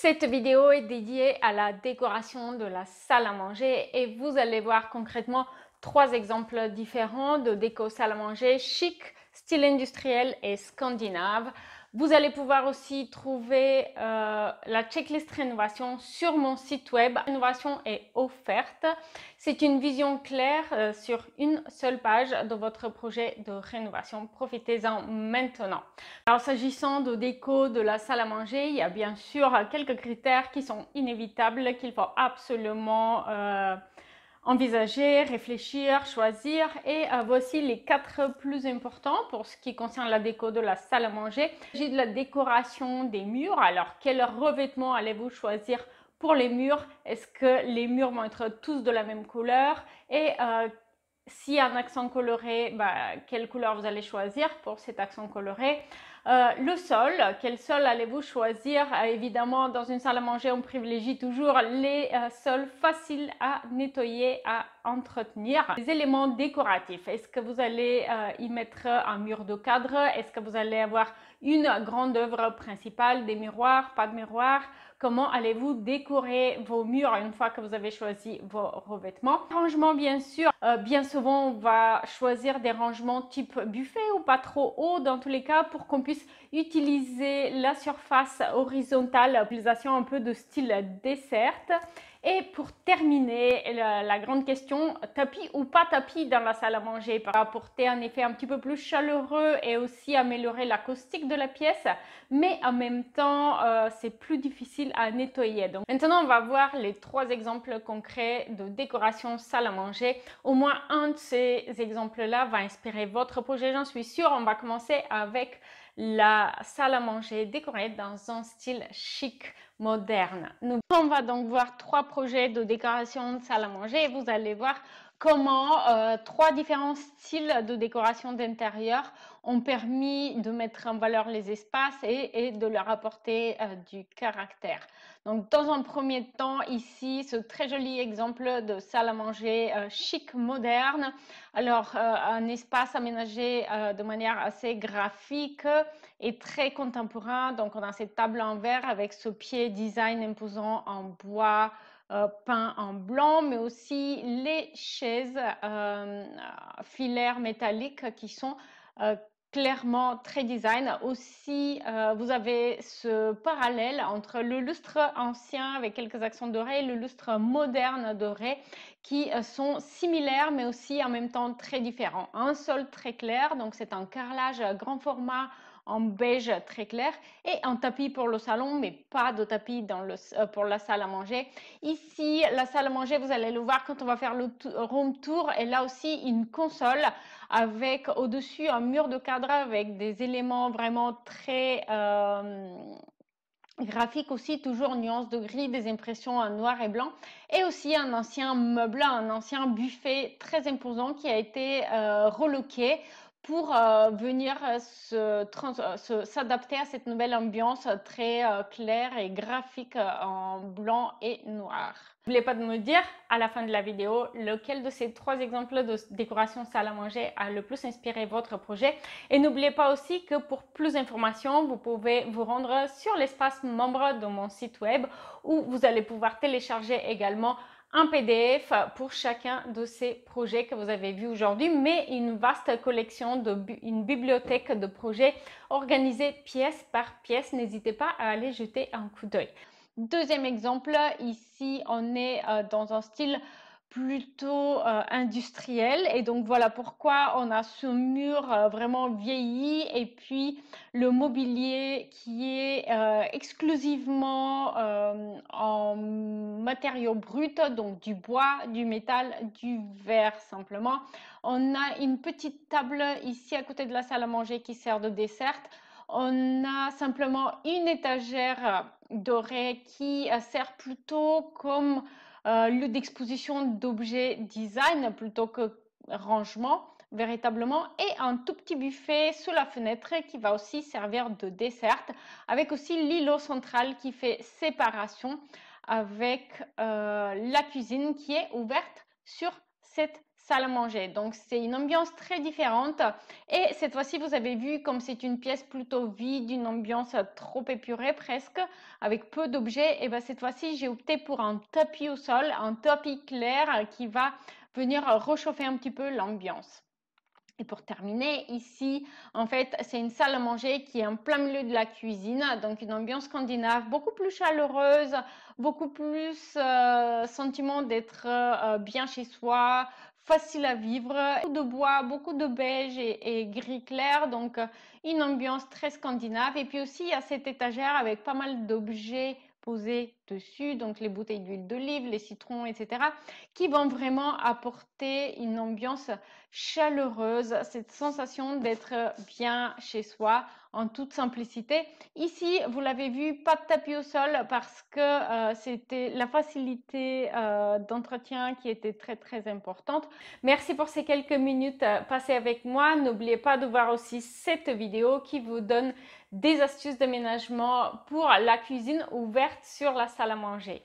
Cette vidéo est dédiée à la décoration de la salle à manger et vous allez voir concrètement trois exemples différents de déco salle à manger chic, style industriel et scandinave. Vous allez pouvoir aussi trouver la checklist rénovation sur mon site web. La rénovation est offerte. C'est une vision claire sur une seule page de votre projet de rénovation. Profitez-en maintenant. Alors, s'agissant de déco de la salle à manger, il y a bien sûr quelques critères qui sont inévitables, qu'il faut absolument envisager, réfléchir, choisir. Et voici les 4 plus importants pour ce qui concerne la déco de la salle à manger. Il s'agit de la décoration des murs. Alors, quel revêtement allez-vous choisir pour les murs? Est-ce que les murs vont être tous de la même couleur? Et s'il y a un accent coloré, quelle couleur vous allez choisir pour cet accent coloré? Le sol, quel sol allez-vous choisir? Évidemment, dans une salle à manger, on privilégie toujours les sols faciles à nettoyer, à entretenir. Les éléments décoratifs, est-ce que vous allez y mettre un mur de cadre? Est-ce que vous allez avoir une grande œuvre principale, des miroirs, pas de miroirs? Comment allez-vous décorer vos murs une fois que vous avez choisi vos revêtements? Rangement, bien sûr. Bien souvent, on va choisir des rangements type buffet ou pas trop haut dans tous les cas pour qu'on puisse utiliser la surface horizontale, utilisation un peu de style dessert. Et pour terminer, la grande question, tapis ou pas tapis dans la salle à manger pour apporter un effet un petit peu plus chaleureux et aussi améliorer l'acoustique de la pièce, mais en même temps, c'est plus difficile à nettoyer. Donc maintenant, on va voir les 3 exemples concrets de décoration salle à manger. Au moins un de ces exemples-là va inspirer votre projet, j'en suis sûre. On va commencer avec la salle à manger décorée dans un style chic, moderne. On va donc voir 3 projets de décoration de salle à manger et vous allez voir comment 3 différents styles de décoration d'intérieur ont permis de mettre en valeur les espaces et de leur apporter du caractère. Donc, dans un premier temps, ici, ce très joli exemple de salle à manger chic, moderne. Alors, un espace aménagé de manière assez graphique et très contemporain. Donc, on a cette table en verre avec ce pied design imposant en bois peint en blanc, mais aussi les chaises filaires métalliques qui sont clairement très design. Aussi, vous avez ce parallèle entre le lustre ancien avec quelques accents dorés et le lustre moderne doré qui sont similaires mais aussi en même temps très différents. Un sol très clair, donc c'est un carrelage grand format en beige très clair et un tapis pour le salon, mais pas de tapis pour la salle à manger. Ici, la salle à manger, vous allez le voir quand on va faire le room tour, et là aussi une console avec au-dessus un mur de cadre avec des éléments vraiment très graphiques aussi, toujours nuance de gris, des impressions en noir et blanc, et aussi un ancien meuble, un ancien buffet très imposant qui a été reloqué pour venir s'adapter à cette nouvelle ambiance très claire et graphique en blanc et noir. N'oubliez pas de me dire à la fin de la vidéo lequel de ces 3 exemples de décoration salle à manger a le plus inspiré votre projet. Et n'oubliez pas aussi que pour plus d'informations, vous pouvez vous rendre sur l'espace membre de mon site web où vous allez pouvoir télécharger également un PDF pour chacun de ces projets que vous avez vus aujourd'hui, mais une vaste collection, une bibliothèque de projets organisés pièce par pièce. N'hésitez pas à aller jeter un coup d'œil. Deuxième exemple, ici on est dans un style plutôt industriel, et donc voilà pourquoi on a ce mur vraiment vieilli et puis le mobilier qui est exclusivement en matériaux bruts, donc du bois, du métal, du verre simplement. On a une petite table ici à côté de la salle à manger qui sert de dessert. On a simplement une étagère dorée qui sert plutôt comme lieu d'exposition d'objets design plutôt que rangement véritablement, et un tout petit buffet sous la fenêtre qui va aussi servir de dessert, avec aussi l'îlot central qui fait séparation avec la cuisine qui est ouverte sur cette salle à manger. Donc, c'est une ambiance très différente. Et cette fois-ci, vous avez vu comme c'est une pièce plutôt vide, une ambiance trop épurée presque, avec peu d'objets. Et bien, cette fois-ci, j'ai opté pour un tapis au sol, un tapis clair qui va venir réchauffer un petit peu l'ambiance. Et pour terminer, ici, en fait, c'est une salle à manger qui est en plein milieu de la cuisine, donc une ambiance scandinave beaucoup plus chaleureuse, beaucoup plus sentiment d'être bien chez soi, facile à vivre, beaucoup de bois, beaucoup de beige et gris clair, donc une ambiance très scandinave. Et puis aussi, il y a cette étagère avec pas mal d'objets posés dessus, donc les bouteilles d'huile d'olive, les citrons, etc., qui vont vraiment apporter une ambiance chaleureuse, cette sensation d'être bien chez soi en toute simplicité. Ici, vous l'avez vu, pas de tapis au sol parce que c'était la facilité d'entretien qui était très très importante. Merci pour ces quelques minutes passées avec moi. N'oubliez pas de voir aussi cette vidéo qui vous donne des astuces d'aménagement pour la cuisine ouverte sur la salle à manger.